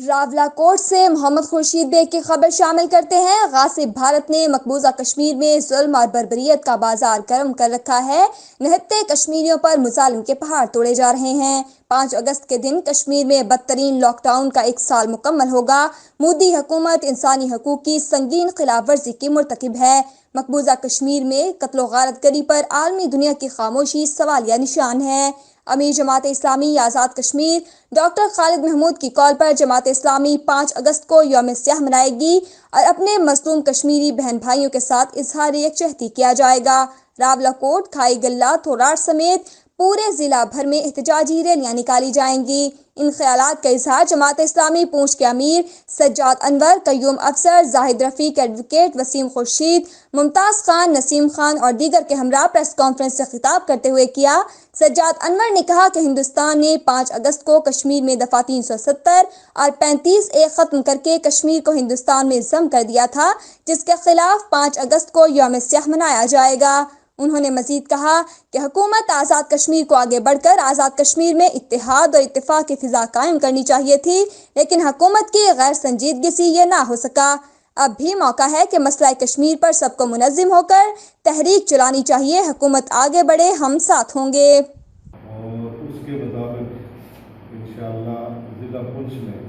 راولا کوٹ سے محمد خورشید بیگ کی خبر شامل کرتے ہیں۔ غاصب بھارت نے مقبوضہ کشمیر میں ظلم اور بربریت کا بازار گرم کر رکھا ہے۔ نہتے کشمیریوں پر مظالم کے پہاڑ توڑے جا رہے ہیں۔ 5 اگست کے دن کشمیر میں بدترین لاک ڈاؤن کا 1 سال مکمل ہوگا۔ مودی حکومت انسانی حقوق کی سنگین خلاف ورزی کی مرتکب ہے۔ مقبوضہ کشمیر میں قتل و غارت گری پر عالمی دنیا کی خاموشی سوالیہ نشان ہے۔ امیر جماعت اسلامی آزاد کشمیر ڈاکٹر خالد محمود کی کال پر جماعت اسلامی 5 اگست کو یوم سیاہ منائے گی اور اپنے مظلوم کشمیری بہن بھائیوں کے ساتھ اظہار یکجہتی کیا جائے گا۔ راولاکوٹ، کھائی گلہ، تھوراڑ سمیت پورے ضلع بھر میں احتجاجی ریلیاں نکالی جائیں گی۔ ان خیالات کا اظہار جماعت اسلامی پونچھ کے امیر سجاد انور، قیوم افسر، زاہد رفیق، ایڈوکیٹ وسیم خورشید، ممتاز خان، نسیم خان اور دیگر کے ہمراہ پریس کانفرنس سے خطاب کرتے ہوئے کیا۔ سجاد انور نے کہا کہ ہندوستان نے 5 اگست کو کشمیر میں دفعہ 370 اور 35A ختم کر کے کشمیر کو ہندوستان میں ضم کر دیا تھا، جس کے خلاف 5 اگست کو یوم سیاہ منایا جائے گا۔ انہوں نے مزید کہا کہ حکومت آزاد کشمیر کو آگے بڑھ کر آزاد کشمیر میں اتحاد اور اتفاق کی فضا قائم کرنی چاہیے تھی، لیکن حکومت کی غیر سنجیدگی سے یہ نہ ہو سکا۔ اب بھی موقع ہے کہ مسئلہ کشمیر پر سب کو منظم ہو کر تحریک چلانی چاہیے۔ حکومت آگے بڑھے، ہم ساتھ ہوں گے۔ اور اس کے مطابق انشاءاللہ ضلع پنچ میں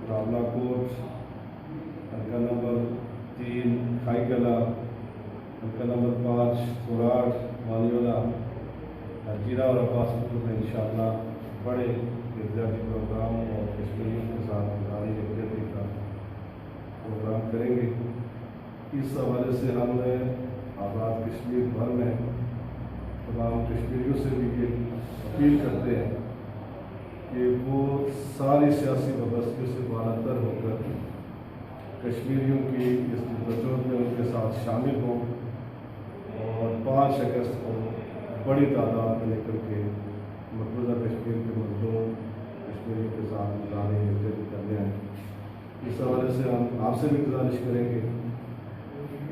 راولاکوٹ، حلقہ نمبر 3 کھائی گلہ، حلقہ نمبر 5 تھوراڑ، والیولا، جیرا اور عباسپور میں انشاءاللہ بڑے احتجاجی پروگرام اور کشمیریوں کے ساتھ اظہار یکجہتی کا پروگرام کریں گے۔ اس حوالے سے ہم نے آزاد کشمیر بھر میں تمام کشمیریوں سے بھی یہ اپیل کرتے ہیں کہ وہ ساری سیاسی وابستگیوں سے بالاتر ہو کر کشمیریوں کی اس جدوجہد میں ان کے ساتھ شامل ہوں اور 5 اگست کو بڑی تعداد میں لے کر کے مقبوضہ کشمیر کے مظلوم کشمیریوں کے ساتھ مظاہرے یکجہتی کرنے ہیں۔ اس حوالے سے ہم آپ سے بھی گزارش کریں گے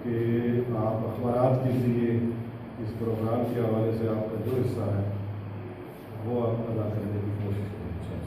کہ آپ اخبارات کے ذریعے اس پروگرام کے حوالے سے آپ کا جو حصہ ہے وہ آپ ادا کرنے کی کوشش کریں۔